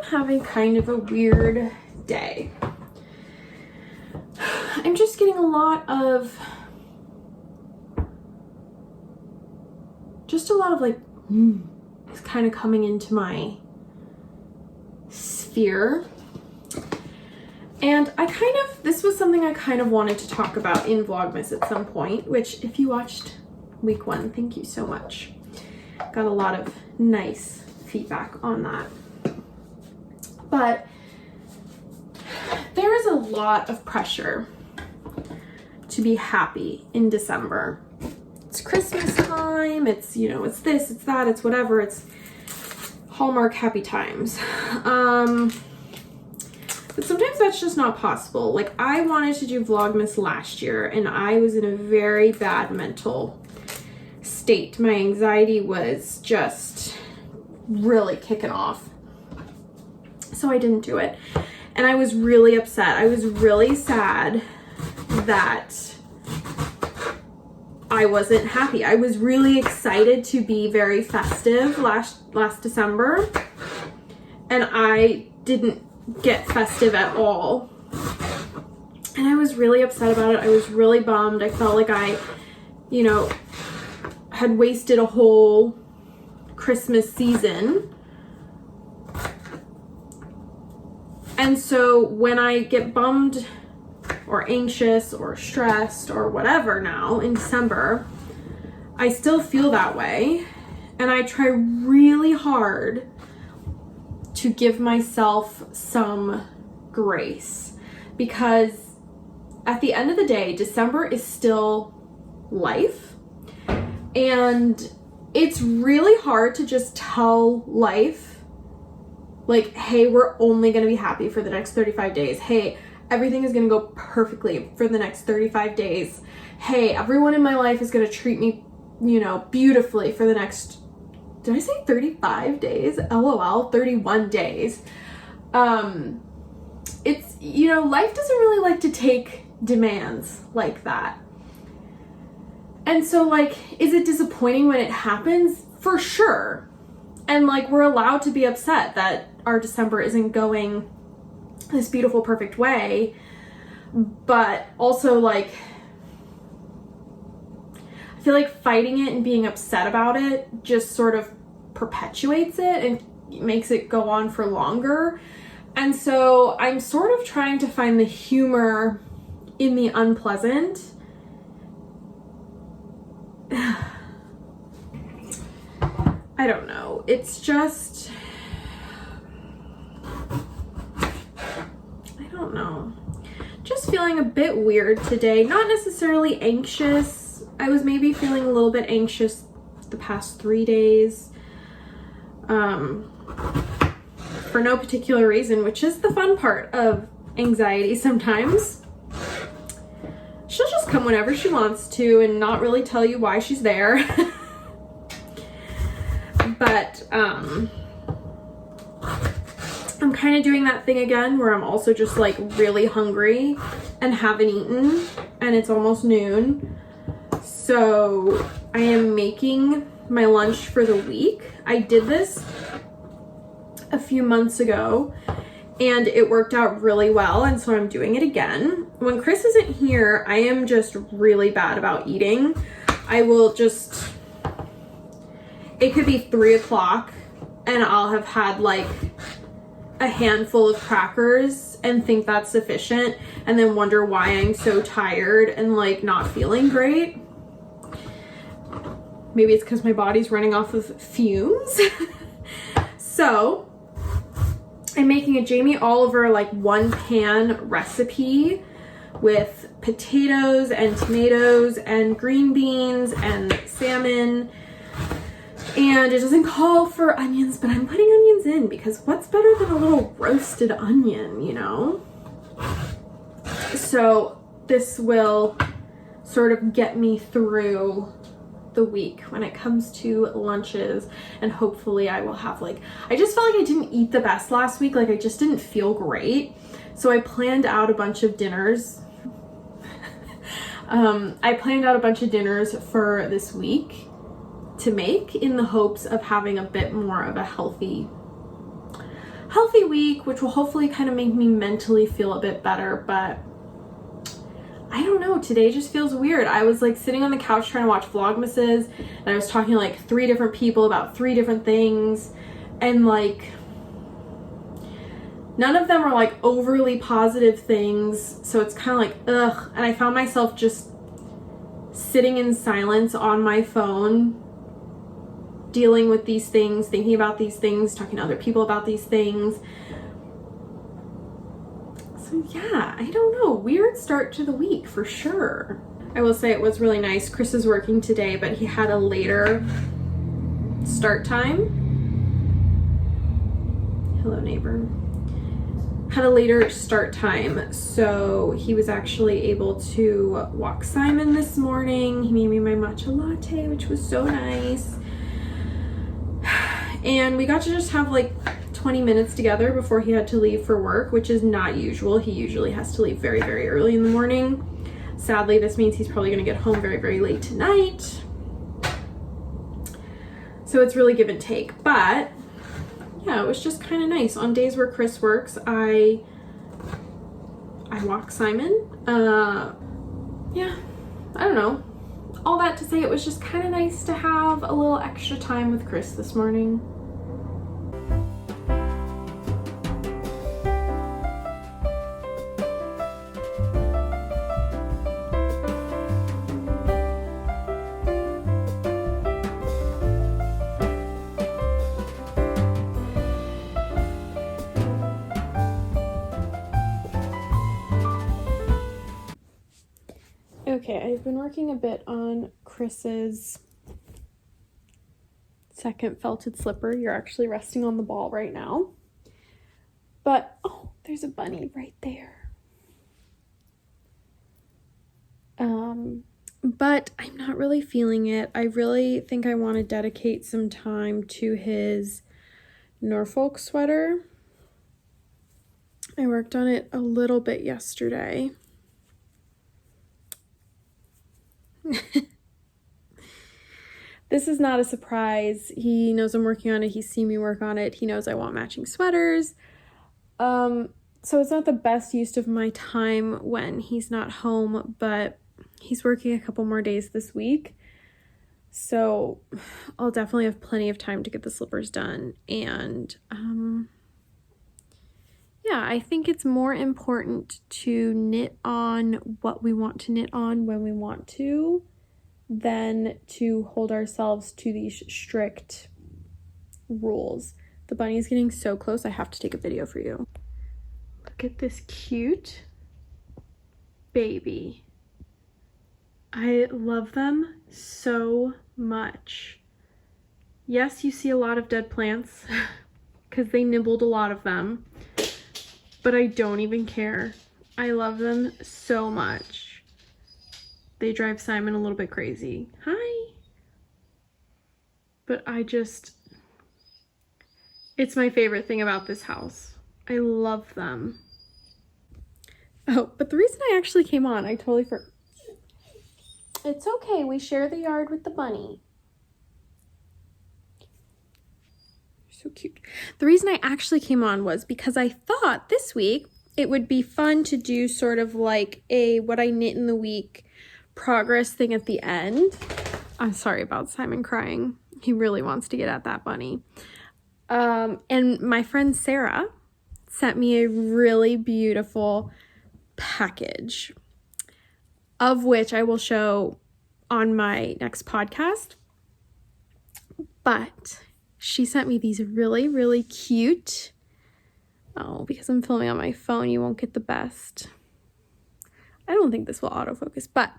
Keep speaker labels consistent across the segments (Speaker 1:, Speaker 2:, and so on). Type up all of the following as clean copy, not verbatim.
Speaker 1: having kind of a weird day. I'm just getting a lot of like, it's kind of coming into my sphere. And this was something I kind of wanted to talk about in Vlogmas at some point, which if you watched week 1, thank you so much. Got a lot of nice feedback on that. But there is a lot of pressure to be happy in December. It's Christmas time, it's, you know, it's this, it's that, it's whatever, it's Hallmark happy times. But sometimes that's just not possible. Like, I wanted to do Vlogmas last year and I was in a very bad mental state. My anxiety was just really kicking off. So I didn't do it. And I was really upset. I was really sad that I wasn't happy. I was really excited to be very festive last December, and I didn't get festive at all. And I was really upset about it. I was really bummed. I felt like I, you know, had wasted a whole Christmas season. And so when I get bummed or anxious or stressed or whatever now in December, I still feel that way. And I try really hard to give myself some grace, because at the end of the day, December is still life. And it's really hard to just tell life, like, hey, we're only going to be happy for the next 35 days. Hey, everything is going to go perfectly for the next 35 days. Hey, everyone in my life is going to treat me, you know, beautifully for the next, did I say 35 days? LOL, 31 days. It's, you know, life doesn't really like to take demands like that. And so, like, is it disappointing when it happens? For sure. And, like, we're allowed to be upset that our December isn't going this beautiful, perfect way. But also, like, I feel like fighting it and being upset about it just sort of perpetuates it and makes it go on for longer. And so I'm sort of trying to find the humor in the unpleasant. I don't know. It's just, I don't know. Just feeling a bit weird today. Not necessarily anxious. I was maybe feeling a little bit anxious the past 3 days. For no particular reason, which is the fun part of anxiety sometimes. She'll just come whenever she wants to and not really tell you why she's there. But I'm kind of doing that thing again where I'm also just like really hungry and haven't eaten, and it's almost noon. So I am making my lunch for the week. I did this a few months ago and it worked out really well, and so I'm doing it again. When Chris isn't here, I am just really bad about eating. I will just, it could be 3 o'clock and I'll have had like a handful of crackers and think that's sufficient, and then wonder why I'm so tired and like not feeling great. Maybe it's because my body's running off of fumes. So I'm making a Jamie Oliver like 1-pan recipe with potatoes and tomatoes and green beans and salmon. And it doesn't call for onions, but I'm putting onions in because what's better than a little roasted onion, you know? So this will sort of get me through the week when it comes to lunches, and hopefully I will have like, I just felt like I didn't eat the best last week. Like I just didn't feel great. So I planned out a bunch of dinners. I planned out a bunch of dinners for this week to make in the hopes of having a bit more of a healthy healthy week, which will hopefully kind of make me mentally feel a bit better. But I don't know, today just feels weird. I was like sitting on the couch trying to watch Vlogmases, and I was talking to like 3 different people about 3 different things, and like none of them are like overly positive things, so it's kind of like ugh. And I found myself just sitting in silence on my phone, dealing with these things, thinking about these things, talking to other people about these things. So yeah, I don't know, weird start to the week for sure. I will say it was really nice. Chris is working today, but he had a later start time. Hello, neighbor. Had a later start time, so he was actually able to walk Simon this morning. He made me my matcha latte, which was so nice. And we got to just have like 20 minutes together before he had to leave for work, which is not usual. He usually has to leave very, very early in the morning. Sadly, this means he's probably going to get home very, very late tonight. So it's really give and take. But yeah, it was just kind of nice. On days where Chris works, I walk Simon. Yeah, I don't know. All that to say, it was just kind of nice to have a little extra time with Chris this morning. Okay, I've been working a bit on Chris's second felted slipper. You're actually resting on the ball right now. But, oh, there's a bunny right there. But I'm not really feeling it. I really think I want to dedicate some time to his Norfolk sweater. I worked on it a little bit yesterday. This is not a surprise. He knows I'm working on it. He's seen me work on it. He knows I want matching sweaters. So it's not the best use of my time when he's not home, but he's working a couple more days this week. So I'll definitely have plenty of time to get the slippers done. And yeah, I think it's more important to knit on what we want to knit on when we want to than to hold ourselves to these strict rules. The bunny is getting so close, I have to take a video for you. Look at this cute baby. I love them so much. Yes, you see a lot of dead plants because they nibbled a lot of them, but I don't even care. I love them so much. They drive Simon a little bit crazy. Hi. But it's my favorite thing about this house. I love them. Oh, but the reason I actually came on, I totally forgot. It's okay, we share the yard with the bunny. So cute. The reason I actually came on was because I thought this week it would be fun to do sort of like a what I knit in the week progress thing at the end. I'm sorry about Simon crying. He really wants to get at that bunny. And my friend Sarah sent me a really beautiful package, of which I will show on my next podcast. But she sent me these really, really cute. Oh, because I'm filming on my phone, you won't get the best. I don't think this will autofocus, but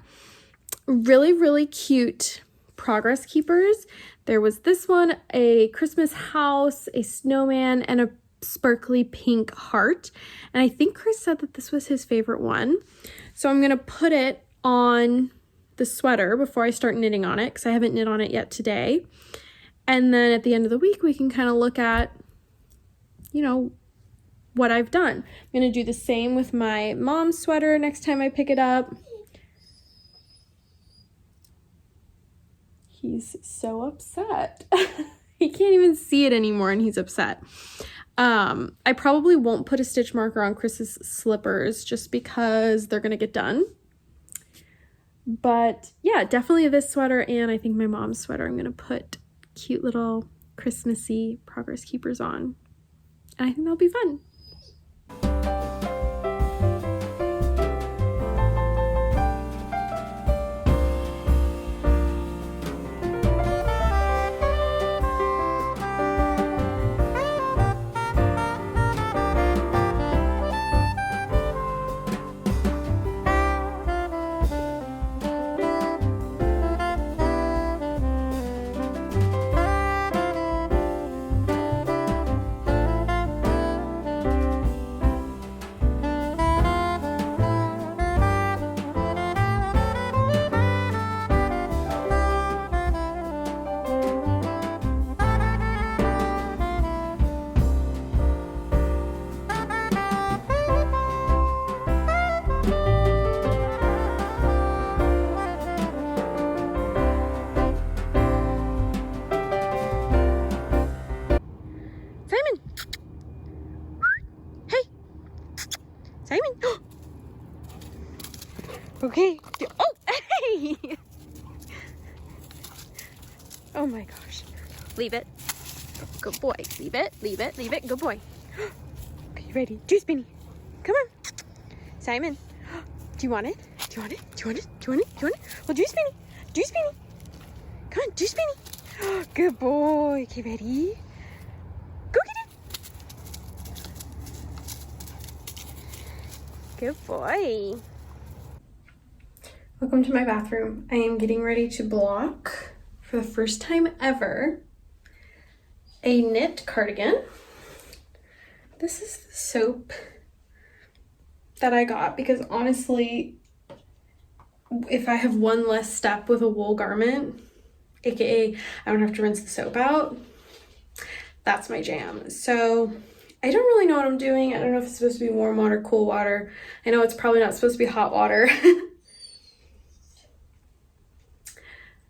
Speaker 1: really, really cute progress keepers. There was this one, a Christmas house, a snowman, and a sparkly pink heart. And I think Chris said that this was his favorite one. So I'm going to put it on the sweater before I start knitting on it, because I haven't knit on it yet today. And then at the end of the week, we can kind of look at, you know, what I've done. I'm going to do the same with my mom's sweater next time I pick it up. He's so upset. He can't even see it anymore and he's upset. I probably won't put a stitch marker on Chris's slippers just because they're gonna get done. But yeah, definitely this sweater, and I think my mom's sweater I'm gonna put cute little Christmassy progress keepers on. And I think that'll be fun. Simon! Okay. Oh, hey! Oh my gosh. Leave it. Good boy. Leave it, leave it, leave it. Good boy. Okay, you ready? Juice Beanie. Come on. Simon. Do you want it? Do you want it? Do you want it? Do you want it? Do you want it? Well, Juice Beanie. Juice Beanie. Come on, Juice Beanie. Good boy. Okay, ready? Go get it. Good boy. Welcome to my bathroom. I am getting ready to block, for the first time ever, a knit cardigan. This is the soap that I got because honestly, if I have one less step with a wool garment, aka I don't have to rinse the soap out, that's my jam. So I don't really know what I'm doing. I don't know if it's supposed to be warm water, cool water. I know it's probably not supposed to be hot water.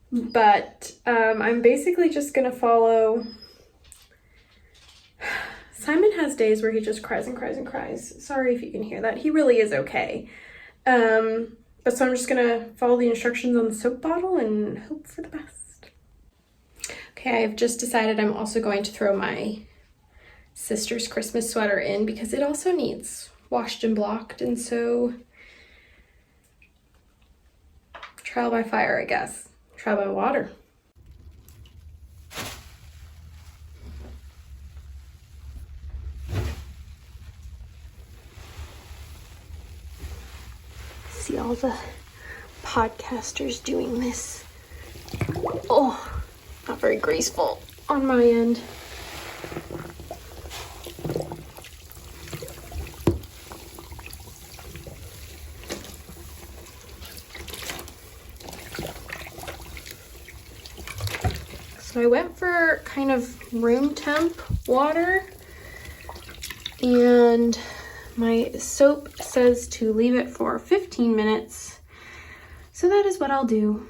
Speaker 1: But I'm basically just gonna follow. Simon has days where he just cries and cries and cries. Sorry if you can hear that. He really is okay. But so I'm just gonna follow the instructions on the soap bottle and hope for the best. Okay, I've just decided I'm also going to throw my sister's Christmas sweater in because it also needs washed and blocked, and so trial by fire, I guess. Trial by water. See all the podcasters doing this. Oh, not very graceful on my end. So I went for kind of room temp water, and my soap says to leave it for 15 minutes. So that is what I'll do.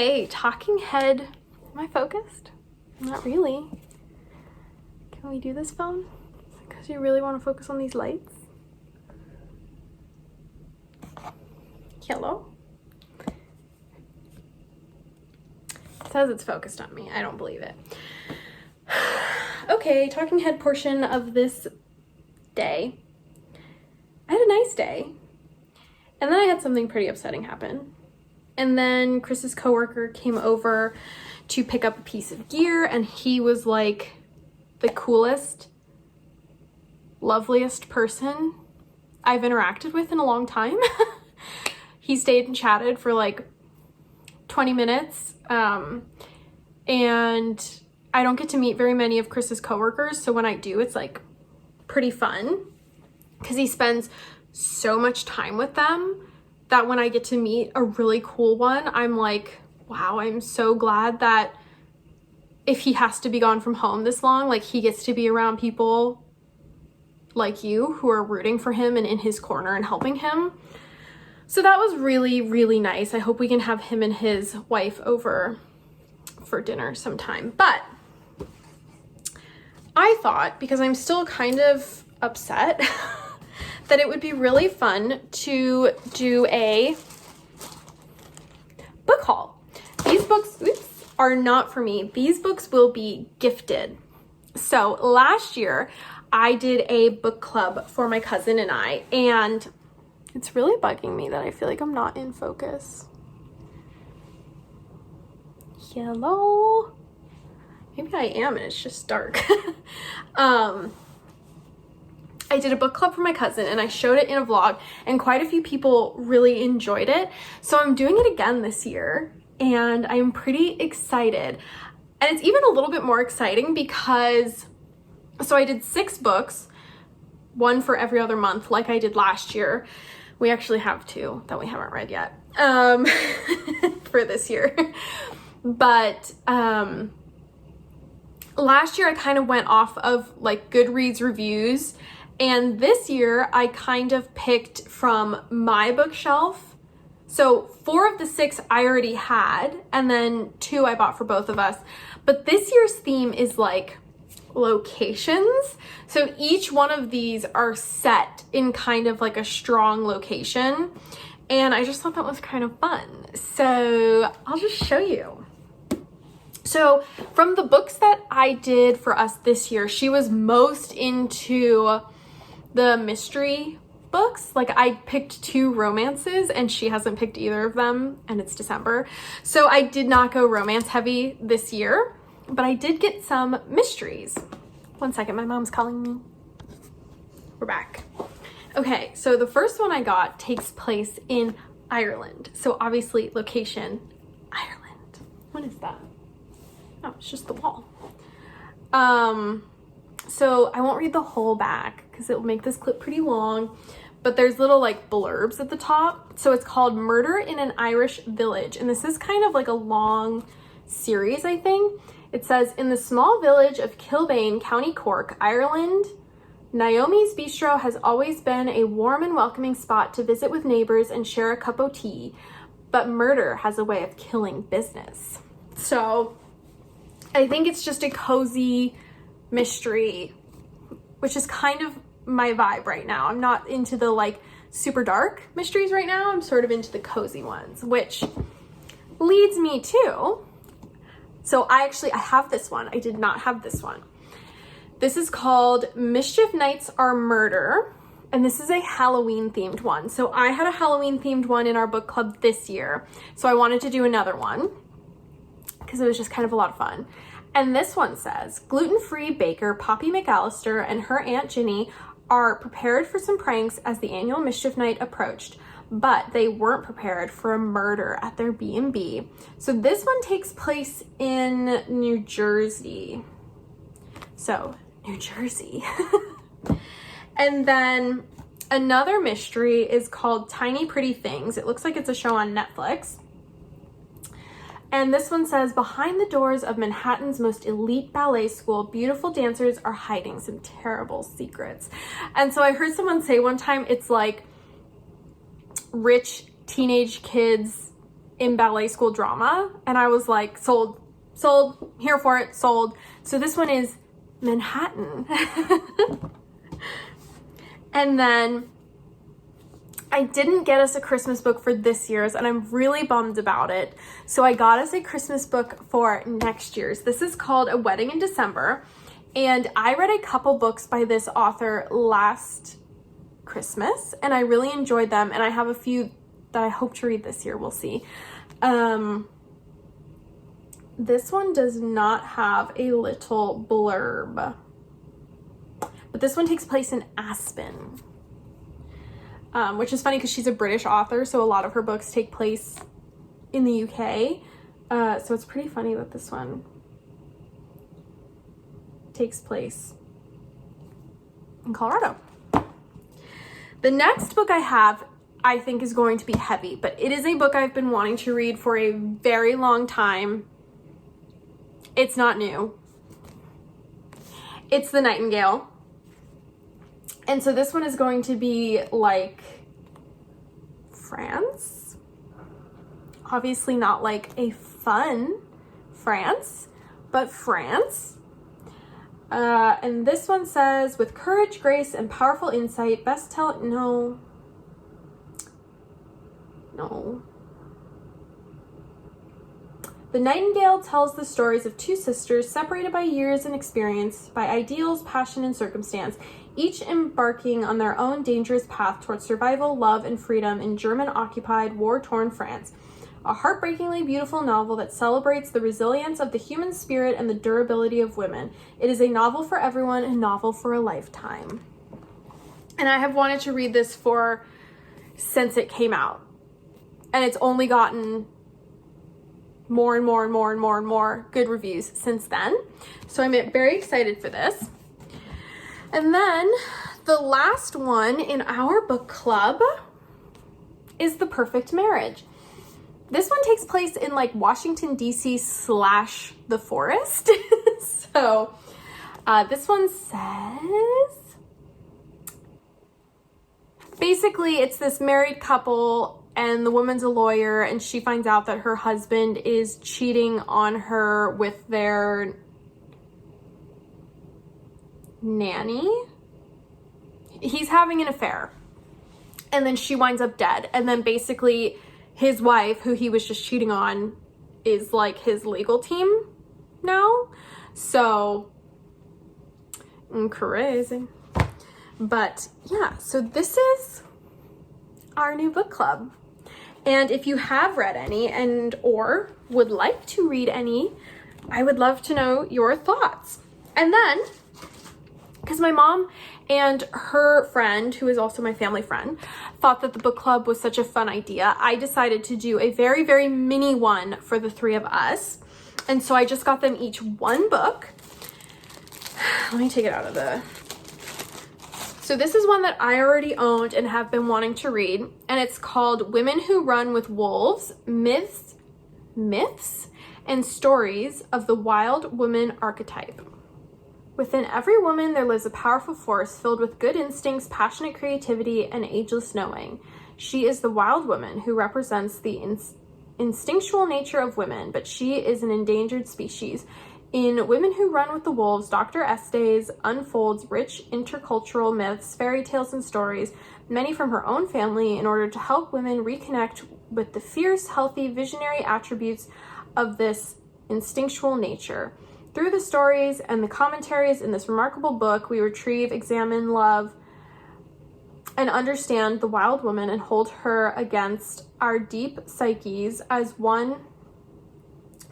Speaker 1: Okay, talking head. Am I focused? Not really. Can we do this, phone? Because you really want to focus on these lights? Hello? It says it's focused on me. I don't believe it. Okay, talking head portion of this day. I had a nice day. And then I had something pretty upsetting happen. And then Chris's coworker came over to pick up a piece of gear, and he was like the coolest, loveliest person I've interacted with in a long time. He stayed and chatted for like 20 minutes. And I don't get to meet very many of Chris's coworkers, so when I do, it's like pretty fun because he spends so much time with them that when I get to meet a really cool one, I'm like, wow, I'm so glad that if he has to be gone from home this long, like he gets to be around people like you who are rooting for him and in his corner and helping him. So that was really, really nice. I hope we can have him and his wife over for dinner sometime. But I thought, because I'm still kind of upset, that it would be really fun to do a book haul. These books, are not for me. These books will be gifted. So last year I did a book club for my cousin and I, and it's really bugging me that I feel like I'm not in focus. Hello? Maybe I am and it's just dark. I did a book club for my cousin and I showed it in a vlog, and quite a few people really enjoyed it. So I'm doing it again this year and I'm pretty excited. And it's even a little bit more exciting because, so I did 6 books, one for every other month like I did last year. We actually have 2 that we haven't read yet for this year. But last year I kind of went off of like Goodreads reviews, and this year I kind of picked from my bookshelf. So 4 of the 6 I already had, and then 2 I bought for both of us. But this year's theme is like locations. So each one of these are set in kind of like a strong location. And I just thought that was kind of fun. So I'll just show you. So from the books that I did for us this year, she was most into the mystery books. Like I picked 2 romances and she hasn't picked either of them, and it's December. So I did not go romance heavy this year, but I did get some mysteries. One second, my mom's calling me. We're back. Okay, so the first one I got takes place in Ireland. So obviously location, Ireland. What is that? Oh, it's just the wall. So I won't read the whole back because it will make this clip pretty long, but there's little like blurbs at the top. So it's called Murder in an Irish Village. And this is kind of like a long series, I think. It says, in the small village of Kilbane, County Cork, Ireland, Naomi's Bistro has always been a warm and welcoming spot to visit with neighbors and share a cup of tea, but murder has a way of killing business. So I think it's just a cozy mystery, which is kind of my vibe right now. I'm not into the like super dark mysteries right now. I'm sort of into the cozy ones, which leads me to, so I have this one. I did not have this one. This is called Mischief Nights Are Murder, and this is a Halloween themed one. So I had a Halloween themed one in our book club this year, so I wanted to do another one because it was just kind of a lot of fun. And this one says, gluten-free baker Poppy McAllister and her Aunt Ginny are prepared for some pranks as the annual Mischief Night approached, but they weren't prepared for a murder at their B&B. So this one takes place in New Jersey. So, New Jersey. And then another mystery is called Tiny Pretty Things. It looks like it's a show on Netflix. And this one says, behind the doors of Manhattan's most elite ballet school, beautiful dancers are hiding some terrible secrets. And so I heard someone say one time, it's like rich teenage kids in ballet school drama, and I was like, sold, here for it, sold. So this one is Manhattan. And then I didn't get us a Christmas book for this year's, and I'm really bummed about it. So I got us a Christmas book for next year's. This is called A Wedding in December, and I read a couple books by this author last Christmas, and I really enjoyed them, and I have a few that I hope to read this year. We'll see. This one does not have a little blurb, but this one takes place in Aspen. Which is funny because she's a British author, so a lot of her books take place in the UK. So it's pretty funny that this one takes place in Colorado. The next book I have, I think, is going to be heavy, but it is a book I've been wanting to read for a very long time. It's not new. It's The Nightingale. And so this one is going to be like France. Obviously not like a fun France, but France. And this one says, with courage, grace, and powerful insight, no. The Nightingale tells the stories of two sisters separated by years and experience, by ideals, passion, and circumstance, each embarking on their own dangerous path towards survival, love, and freedom in German-occupied, war-torn France. A heartbreakingly beautiful novel that celebrates the resilience of the human spirit and the durability of women. It is a novel for everyone, a novel for a lifetime. And I have wanted to read this since it came out. And it's only gotten more and more good reviews since then. So I'm very excited for this. And then the last one in our book club is The Perfect Marriage. This one takes place in like Washington, D.C. / the forest. So this one says, basically it's this married couple and the woman's a lawyer, and she finds out that her husband is cheating on her with their nanny. He's having an affair, and then she winds up dead, and then basically his wife, who he was just cheating on, is like his legal team now. So crazy. But yeah, so this is our new book club. And if you have read any or would like to read any, I would love to know your thoughts. And then, because my mom and her friend, who is also my family friend, thought that the book club was such a fun idea, I decided to do a very, very mini one for the three of us. And so I just got them each one book. Let me take it out of the... So this is one that I already owned and have been wanting to read, and it's called Women Who Run with Wolves, Myths, and Stories of the Wild Woman Archetype. Within every woman, there lives a powerful force filled with good instincts, passionate creativity, and ageless knowing. She is the wild woman who represents the instinctual nature of women, but she is an endangered species. In Women Who Run with the Wolves, Dr. Estes unfolds rich intercultural myths, fairy tales, and stories, many from her own family, in order to help women reconnect with the fierce, healthy, visionary attributes of this instinctual nature. Through the stories and the commentaries in this remarkable book, we retrieve, examine, love, and understand the wild woman and hold her against our deep psyches as one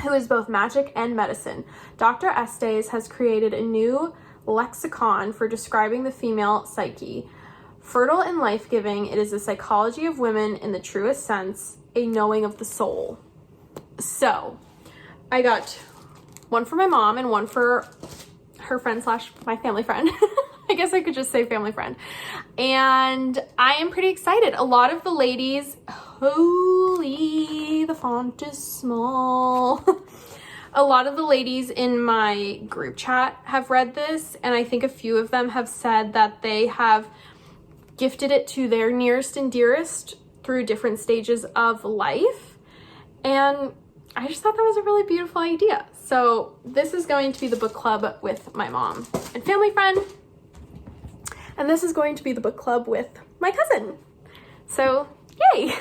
Speaker 1: who is both magic and medicine. Dr. Estes has created a new lexicon for describing the female psyche. Fertile and life-giving, it is the psychology of women in the truest sense, a knowing of the soul. So, I got one for my mom and one for her friend / my family friend. I guess I could just say family friend. And I am pretty excited. A lot of the ladies, holy, the font is small. A lot of the ladies in my group chat have read this, and I think a few of them have said that they have gifted it to their nearest and dearest through different stages of life. And I just thought that was a really beautiful idea. So this is going to be the book club with my mom and family friend. And this is going to be the book club with my cousin. So yay!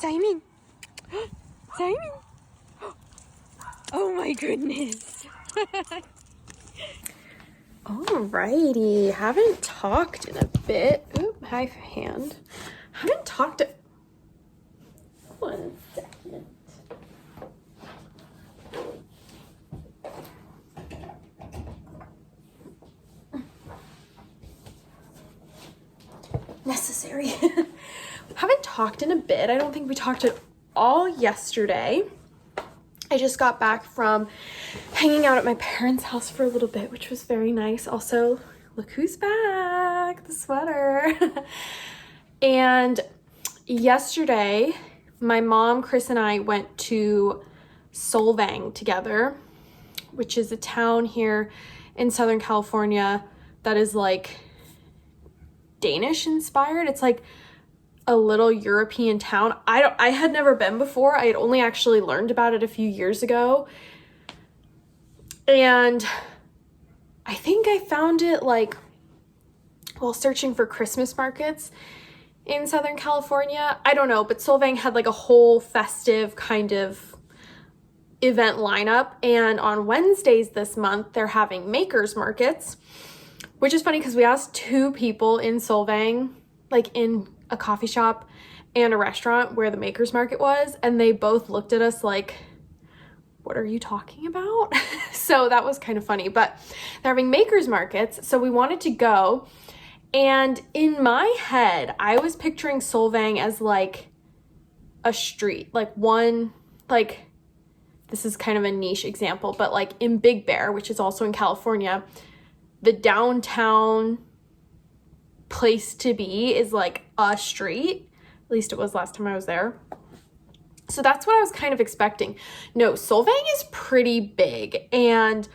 Speaker 1: Simon! Simon! Oh my goodness! Alrighty, haven't talked in a bit. Oop, high hand. Haven't talked. 1 second. Necessary. Haven't talked in a bit. I don't think we talked at all yesterday. I just got back from hanging out at my parents' house for a little bit, which was very nice. Also, look who's back, the sweater. And yesterday, my mom, Chris, and I went to Solvang together, which is a town here in Southern California that is like Danish inspired. It's like a little European town. I had never been before. I had only actually learned about it a few years ago. And I think I found it like while searching for Christmas markets in Southern California. I don't know, but Solvang had like a whole festive kind of event lineup. And on Wednesdays this month, they're having makers markets, Which is funny because we asked 2 people in Solvang, like in a coffee shop and a restaurant where the Makers Market was, and they both looked at us like, what are you talking about? So that was kind of funny, but they're having Makers Markets, so we wanted to go. And in my head, I was picturing Solvang as like a street, like one, like, this is kind of a niche example, but like in Big Bear, which is also in California, the downtown place to be is like a street. At least it was last time I was there. So that's what I was kind of expecting. No, Solvang is pretty big, and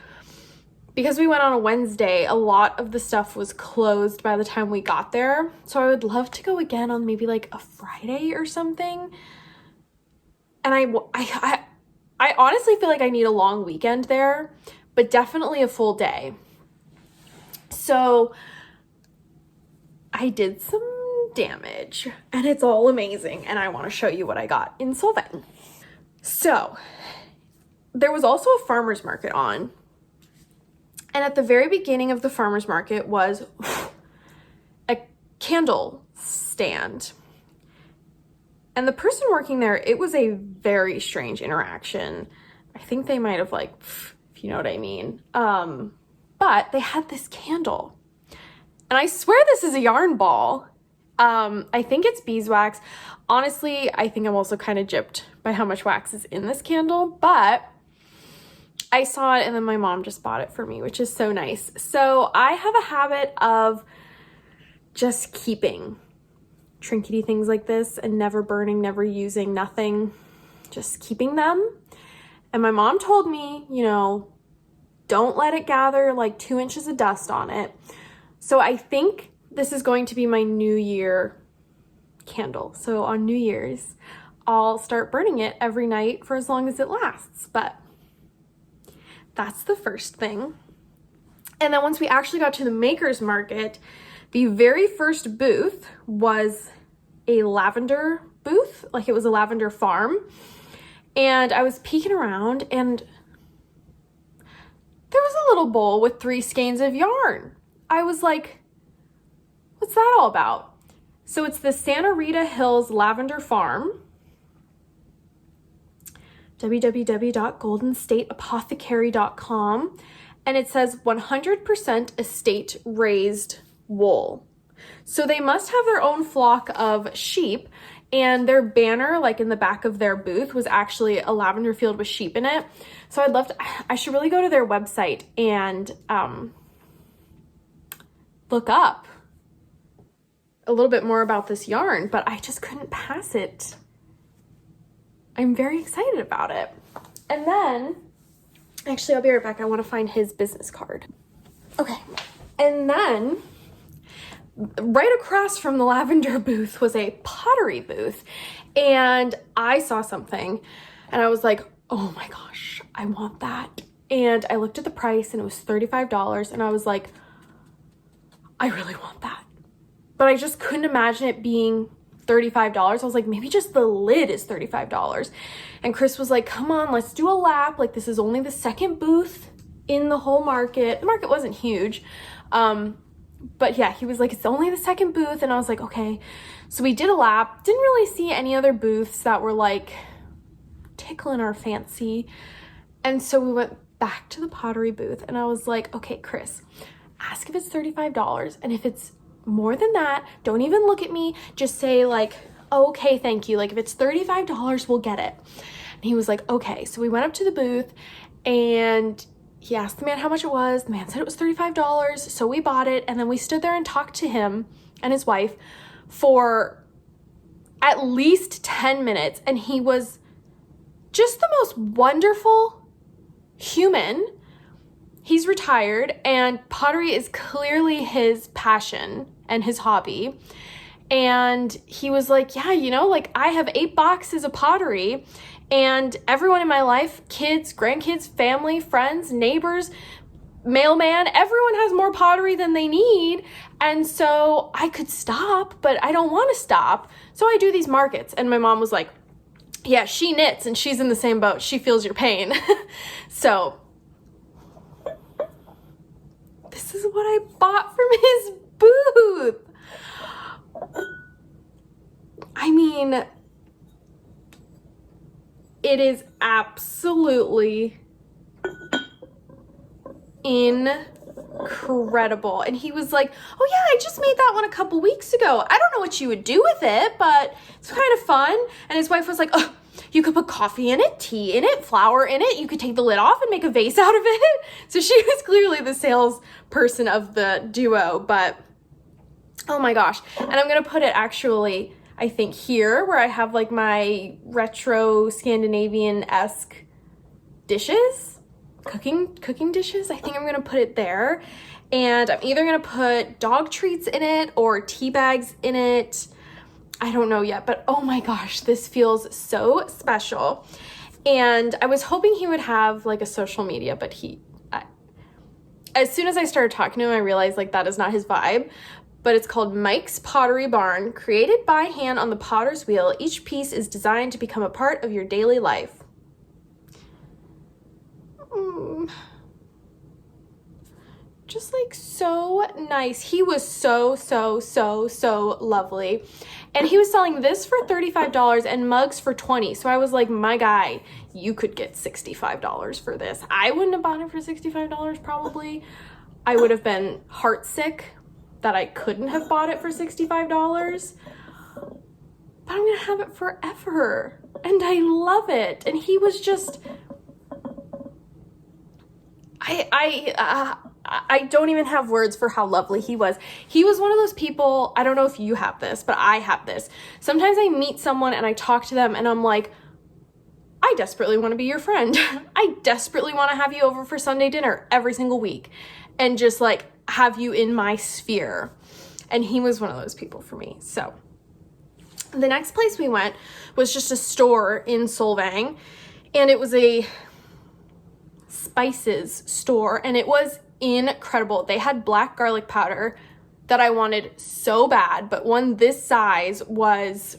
Speaker 1: because we went on a Wednesday, a lot of the stuff was closed by the time we got there. So I would love to go again on maybe like a Friday or something. And I honestly feel like I need a long weekend there, but definitely a full day. So I did some damage, and it's all amazing, and I want to show you what I got in Solvang. So there was also a farmer's market on, and at the very beginning of the farmer's market was a candle stand, and the person working there, it was a very strange interaction. I think they might have, like, if you know what I mean, but they had this candle, and I swear this is a yarn ball. I think it's beeswax. Honestly, I think I'm also kind of gypped by how much wax is in this candle, but I saw it and then my mom just bought it for me, which is so nice. So I have a habit of just keeping trinkety things like this and never burning, never using, nothing, just keeping them. And my mom told me, you know, don't let it gather like 2 inches of dust on it. So I think this is going to be my New Year candle. So on New Year's, I'll start burning it every night for as long as it lasts. But that's the first thing. And then once we actually got to the Makers Market, the very first booth was a lavender booth. Like, it was a lavender farm. And I was peeking around, and there was a little bowl with 3 skeins of yarn. I was like, what's that all about? So it's the Santa Rita Hills Lavender Farm, www.goldenstateapothecary.com, and it says 100% estate raised wool. So they must have their own flock of sheep, and their banner, like in the back of their booth, was actually a lavender field with sheep in it. So I should really go to their website and look up a little bit more about this yarn, but I just couldn't pass it. I'm very excited about it. And then, actually, I'll be right back. I want to find his business card. Okay. And then, right across from the lavender booth was a pottery booth. And I saw something, and I was like, oh my gosh, I want that. And I looked at the price, and it was $35, and I was like, I really want that. But I just couldn't imagine it being $35. I was like, maybe just the lid is $35. And Chris was like, come on, let's do a lap. Like, this is only the second booth in the whole market. The market wasn't huge. But yeah, he was like, it's only the second booth. And I was like, okay. So we did a lap. Didn't really see any other booths that were like tickling our fancy. And so we went back to the pottery booth, and I was like, okay, Chris, ask if it's $35. And if it's more than that, don't even look at me. Just say like, oh, okay, thank you. Like, if it's $35, we'll get it. And he was like, okay. So we went up to the booth, and he asked the man how much it was. The man said it was $35. So we bought it. And then we stood there and talked to him and his wife for at least 10 minutes. And he was just the most wonderful human. He's retired, and pottery is clearly his passion and his hobby. And he was like, yeah, you know, like, I have 8 boxes of pottery, and everyone in my life, kids, grandkids, family, friends, neighbors, mailman, everyone has more pottery than they need. And so I could stop, but I don't want to stop. So I do these markets. And my mom was like, yeah, she knits, and she's in the same boat. She feels your pain. So this is what I bought from his booth. I mean, it is absolutely incredible. And he was like, oh yeah, I just made that one a couple weeks ago. I don't know what you would do with it, but it's kind of fun. And his wife was like, oh, you could put coffee in it, tea in it, flour in it. You could take the lid off and make a vase out of it. So she was clearly the salesperson of the duo, but oh my gosh. And I'm going to put it actually, I think here where I have like my retro Scandinavian-esque dishes, cooking dishes. I think I'm going to put it there. And I'm either going to put dog treats in it or tea bags in it. I don't know yet, but oh my gosh, this feels so special. And I was hoping he would have like a social media, but as soon as I started talking to him, I realized like that is not his vibe. But it's called Mike's Pottery Barn, created by hand on the potter's wheel. Each piece is designed to become a part of your daily life. Just like so nice. He was so lovely. And he was selling this for $35 and mugs for $20. So I was like, my guy, you could get $65 for this. I wouldn't have bought it for $65 probably. I would have been heartsick that I couldn't have bought it for $65. But I'm gonna have it forever. And I love it. And he was just, I don't even have words for how lovely he was. He was one of those people, I don't know if you have this, but I have this. Sometimes I meet someone and I talk to them and I'm like, I desperately want to be your friend. I desperately want to have you over for Sunday dinner every single week and just like have you in my sphere. And he was one of those people for me. So the next place we went was just a store in Solvang, and it was a spices store, and it was incredible. They had black garlic powder that I wanted so bad, but one this size was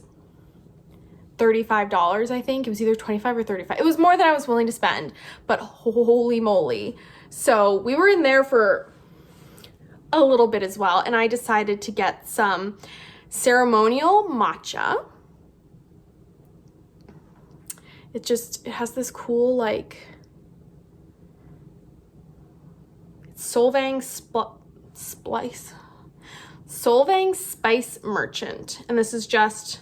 Speaker 1: $35, I think. It was either 25 or 35. It was more than I was willing to spend, but holy moly. So we were in there for a little bit as well, and I decided to get some ceremonial matcha. It has this cool like Solvang Spice Merchant, and this is just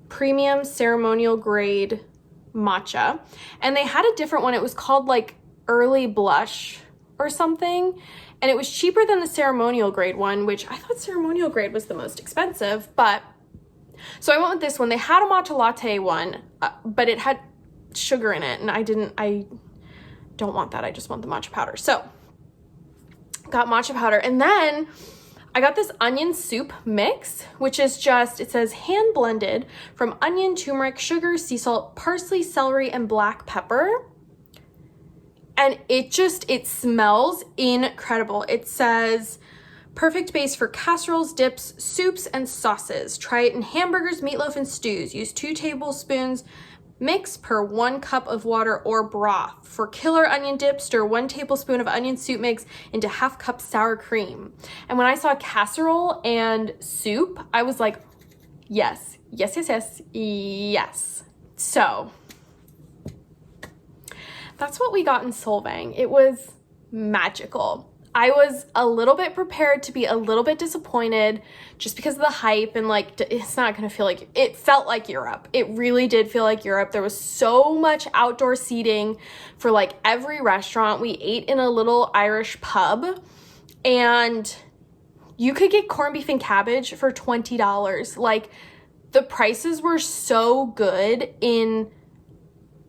Speaker 1: premium ceremonial grade matcha. And they had a different one. It was called like Early Blush or something, and it was cheaper than the ceremonial grade one, which I thought ceremonial grade was the most expensive. But so I went with this one. They had a matcha latte one, but it had sugar in it, and I don't want that. I just want the matcha powder. So got matcha powder, and then I got this onion soup mix, which is just, it says hand blended from onion, turmeric, sugar, sea salt, parsley, celery, and black pepper. And it smells incredible. It says perfect base for casseroles, dips, soups, and sauces. Try it in hamburgers, meatloaf, and stews. Use 2 tablespoons mix per 1 cup of water or broth. For killer onion dip, stir 1 tablespoon of onion soup mix into 1/2 cup sour cream. And when I saw casserole and soup, I was like, yes, yes, yes, yes, yes. So that's what we got in Solvang. It was magical. I was a little bit prepared to be a little bit disappointed just because of the hype, and like, it's not gonna feel like, it felt like Europe. It really did feel like Europe. There was so much outdoor seating for like every restaurant. We ate in a little Irish pub, and you could get corned beef and cabbage for $20. Like, the prices were so good in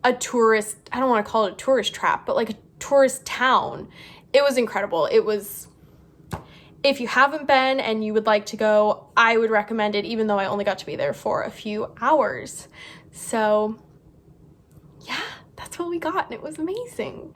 Speaker 1: a tourist, I don't want to call it a tourist trap, but like a tourist town. It was incredible. It was, if you haven't been and you would like to go, I would recommend it, even though I only got to be there for a few hours. So yeah, that's what we got, and it was amazing.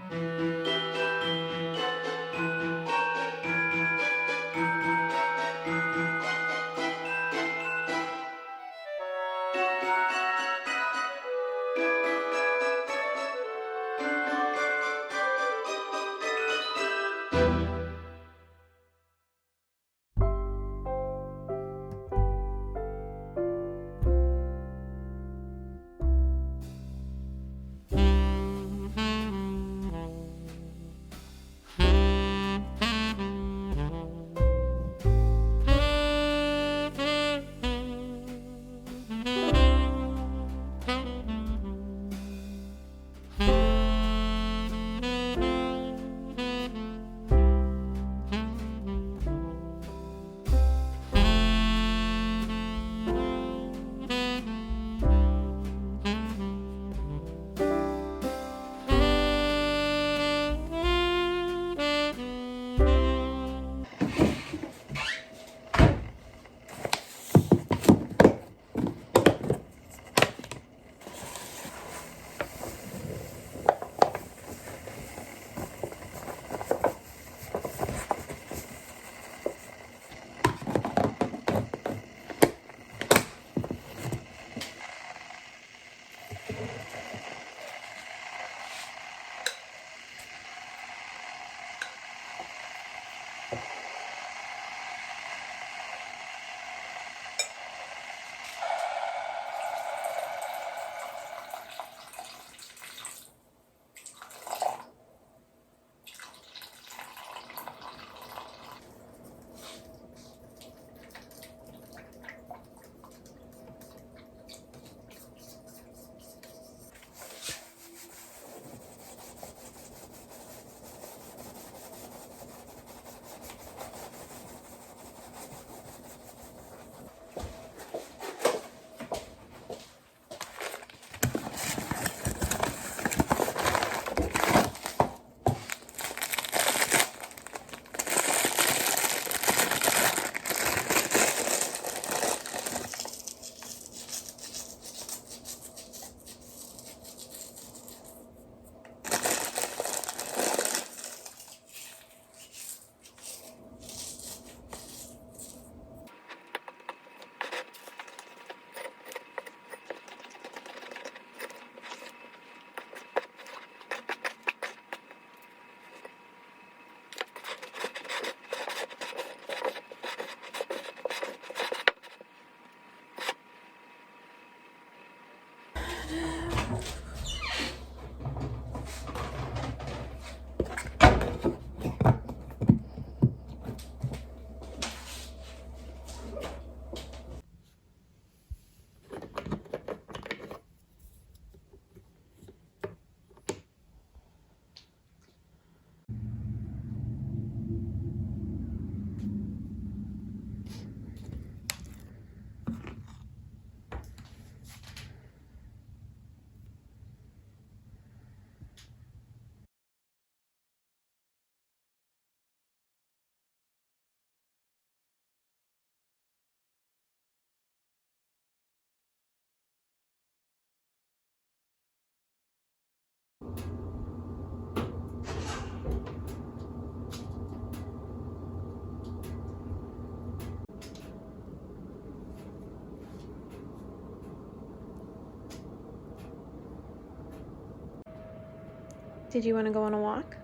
Speaker 1: Did you want to go on a walk?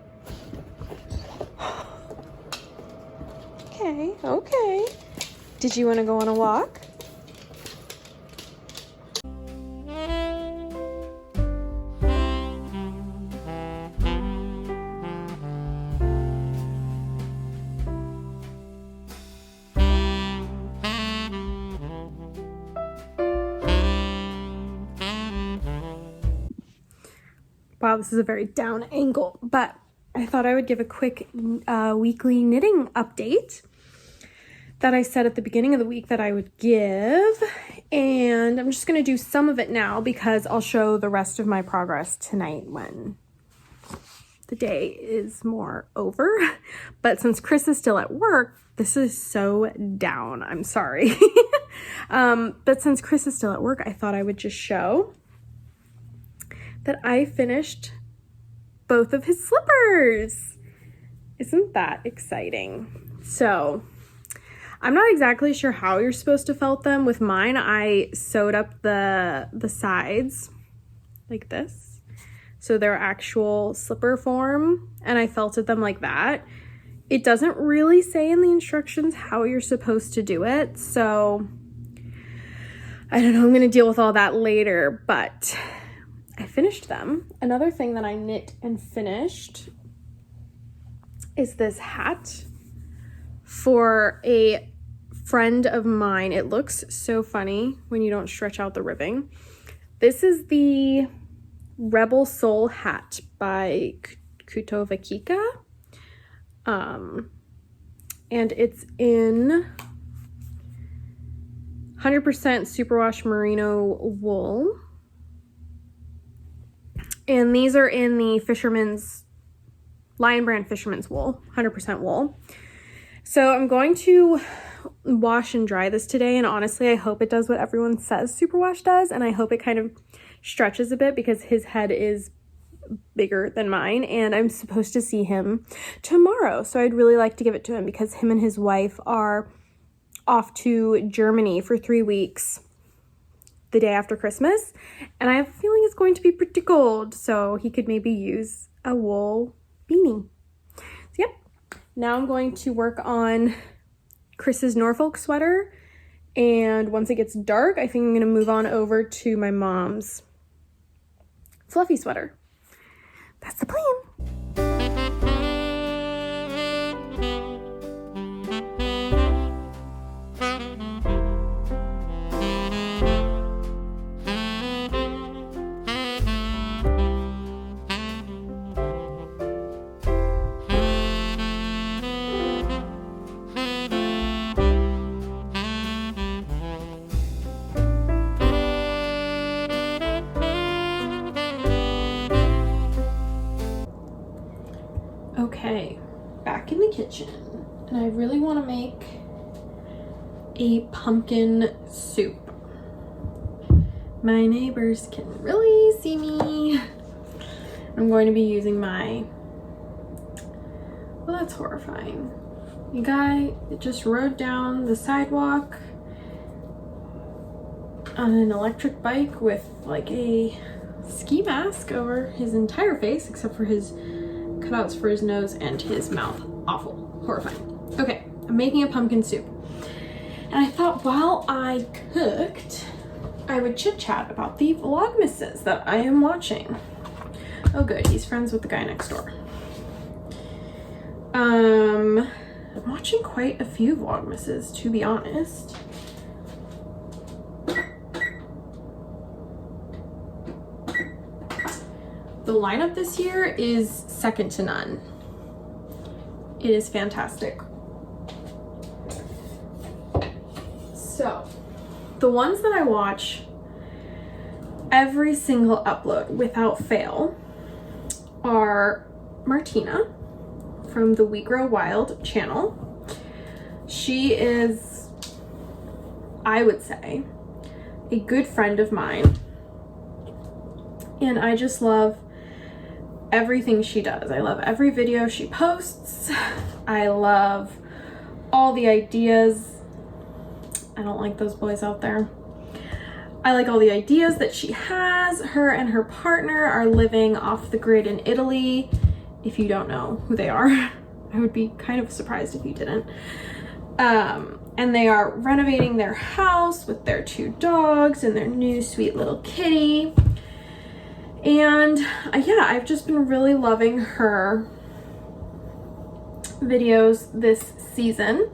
Speaker 1: Okay, okay. Did you want to go on a walk? Wow, this is a very down angle, but I thought I would give a quick weekly knitting update that I said at the beginning of the week that I would give. And I'm just going to do some of it now because I'll show the rest of my progress tonight when the day is more over. But since Chris is still at work, this is so down. I'm sorry. But since Chris is still at work, I thought I would just show that I finished both of his slippers. Isn't that exciting? So I'm not exactly sure how you're supposed to felt them. With mine, I sewed up the sides like this. So they're actual slipper form, and I felted them like that. It doesn't really say in the instructions how you're supposed to do it. So I don't know, I'm gonna deal with all that later, but I finished them. Another thing that I knit and finished is this hat for a friend of mine. It looks so funny when you don't stretch out the ribbing. This is the Rebel Soul hat by Kutovakika. And it's in 100% superwash merino wool. And these are in the Lion Brand Fisherman's wool, 100% wool. So I'm going to wash and dry this today, and honestly, I hope it does what everyone says superwash does, and I hope it kind of stretches a bit because his head is bigger than mine, and I'm supposed to see him tomorrow. So I'd really like to give it to him because him and his wife are off to Germany for 3 weeks the day after Christmas, and I have a feeling it's going to be pretty cold, so he could maybe use a wool beanie. So yep, now I'm going to work on Chris's Norfolk sweater, and once it gets dark, I think I'm going to move on over to my mom's fluffy sweater. That's the plan. Okay, back in the kitchen, and I really want to make a pumpkin soup. My neighbors can really see me. I'm going to be using my, well, that's horrifying. A guy just rode down the sidewalk on an electric bike with like a ski mask over his entire face except for his cutouts for his nose and his mouth. Awful. Horrifying. Okay, I'm making a pumpkin soup. And I thought while I cooked, I would chit chat about the Vlogmases that I am watching. Oh good, he's friends with the guy next door. I'm watching quite a few Vlogmases, to be honest. The lineup this year is second to none. It is fantastic. So, the ones that I watch every single upload without fail are Martina from the We Grow Wild channel. She is, I would say, a good friend of mine, and I just love everything she does. I love every video she posts. I love all the ideas. I don't like those boys out there. I like all the ideas that she has. Her and her partner are living off the grid in Italy. If you don't know who they are, I would be kind of surprised if you didn't. And they are renovating their house with their 2 dogs and their new sweet little kitty. And yeah, I've just been really loving her videos this season.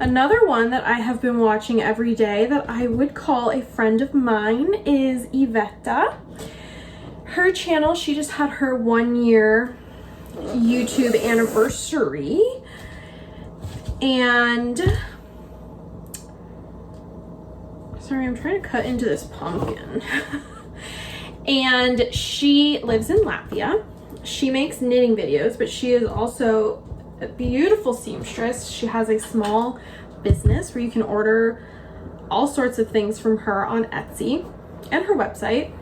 Speaker 1: Another one that I have been watching every day that I would call a friend of mine is Ivetta. Her channel, she just had her 1-year YouTube anniversary. And sorry, I'm trying to cut into this pumpkin. And she lives in Latvia. She makes knitting videos, but she is also a beautiful seamstress. She has a small business where you can order all sorts of things from her on Etsy and her website.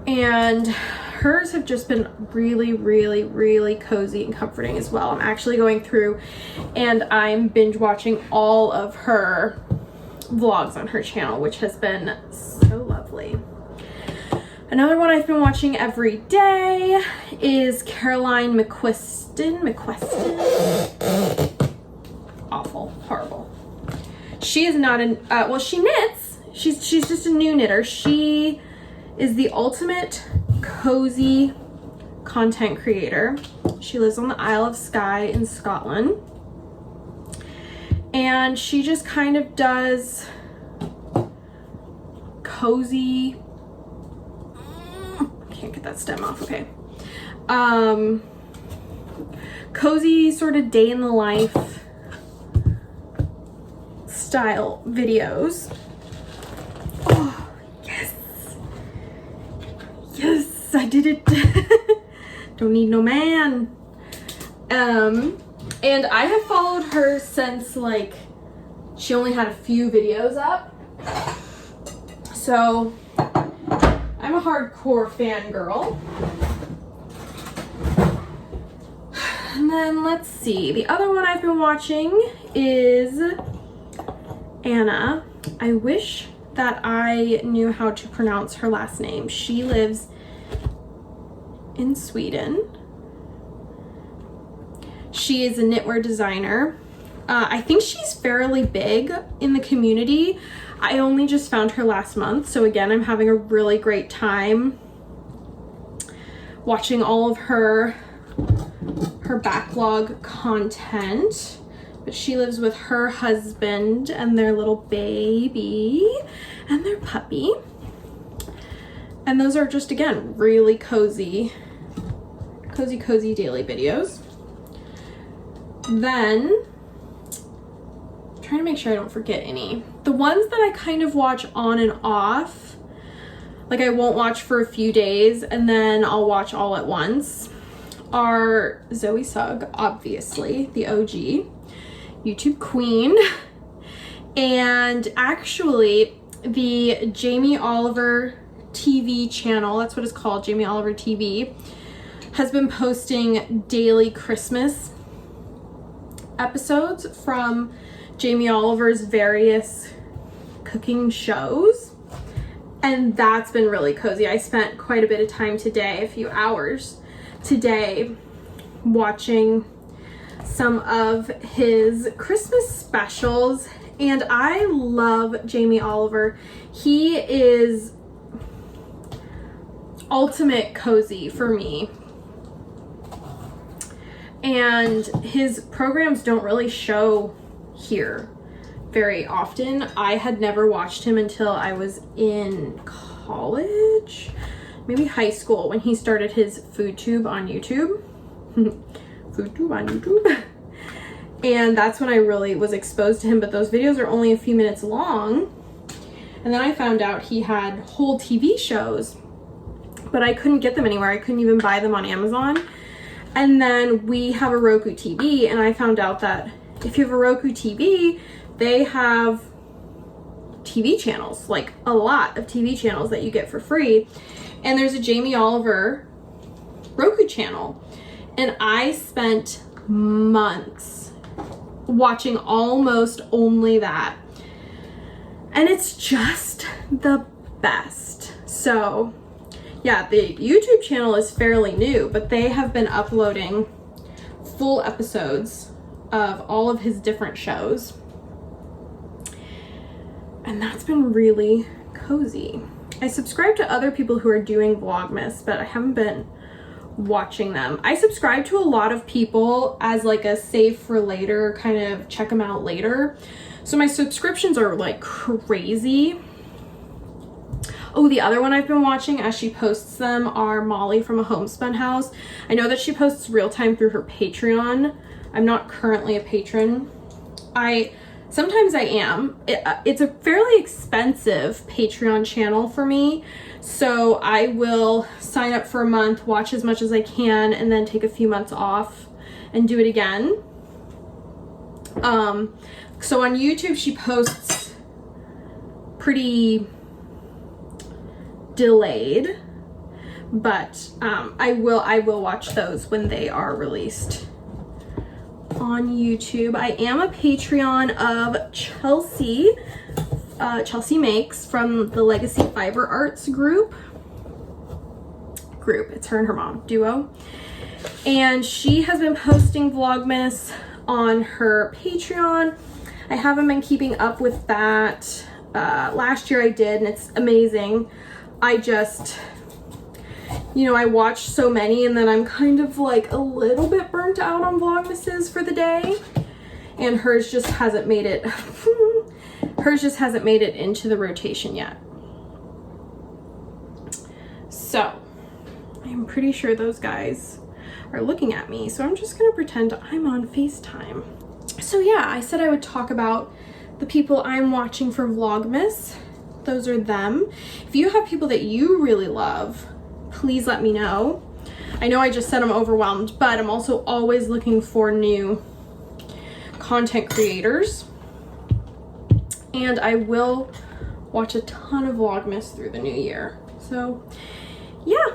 Speaker 1: And hers have just been really, really, really cozy and comforting as well. I'm actually going through and I'm binge watching all of her vlogs on her channel, which has been so lovely. Another one I've been watching every day is Caroline McQuiston. Awful, horrible. She is not an, well, she knits. She's just a new knitter. She is the ultimate cozy content creator. She lives on the Isle of Skye in Scotland. And she just kind of does cozy, can't get that stem off, okay. Cozy sort of day in the life style videos. Oh, yes. Yes, I did it. Don't need no man. And I have followed her since, like, she only had a few videos up. So, I'm a hardcore fangirl. And then, let's see. The other one I've been watching is Anna. I wish that I knew how to pronounce her last name. She lives in Sweden. She is a knitwear designer. I think she's fairly big in the community. I only just found her last month, so again, I'm having a really great time watching all of her backlog content. But she lives with her husband and their little baby and their puppy. And those are just, again, really cozy daily videos. Then, I'm trying to make sure I don't forget any. The ones that I kind of watch on and off, like I won't watch for a few days and then I'll watch all at once, are Zoe Sugg, obviously, the OG, YouTube queen, and actually the Jamie Oliver TV channel, that's what it's called, Jamie Oliver TV, has been posting daily Christmas episodes from Jamie Oliver's various cooking shows, and that's been really cozy. I spent quite a bit of time today, a few hours today, watching some of his Christmas specials, And I love Jamie Oliver. He is ultimate cozy for me. And his programs don't really show here very often. I had never watched him until I was in college, maybe high school, when he started his food tube on YouTube. Food tube on YouTube. And that's when I really was exposed to him, but those videos are only a few minutes long. And then I found out he had whole TV shows, but I couldn't get them anywhere. I couldn't even buy them on Amazon. And then we have a Roku TV, and I found out that if you have a Roku TV, they have TV channels, like a lot of TV channels that you get for free. And there's a Jamie Oliver Roku channel. And I spent months watching almost only that. And it's just the best. So yeah, the YouTube channel is fairly new, but they have been uploading full episodes of all of his different shows. And that's been really cozy. I subscribe to other people who are doing Vlogmas, but I haven't been watching them. I subscribe to a lot of people as like a save for later, kind of check them out later. So my subscriptions are like crazy. Oh, the other one I've been watching as she posts them are Molly from A Homespun House. I know that she posts real time through her Patreon. I'm not currently a patron. Sometimes I am. It's a fairly expensive Patreon channel for me. So I will sign up for a month, watch as much as I can, and then take a few months off and do it again. So on YouTube, she posts pretty delayed, but I will watch those when they are released on YouTube. I am a Patreon of Chelsea Makes from the Legacy Fiber Arts group. It's her and her mom duo, and she has been posting Vlogmas on her Patreon. I haven't been keeping up with that. Last year I did, and it's amazing. I just, I watch so many, and then I'm kind of like a little bit burnt out on Vlogmases for the day, and hers just hasn't made it into the rotation yet. So I'm pretty sure those guys are looking at me, so I'm just gonna pretend I'm on FaceTime. So yeah, I said I would talk about the people I'm watching for Vlogmas. Those are them. If you have people that you really love, please let me know. I know I just said I'm overwhelmed, but I'm also always looking for new content creators. And I will watch a ton of Vlogmas through the new year. So yeah,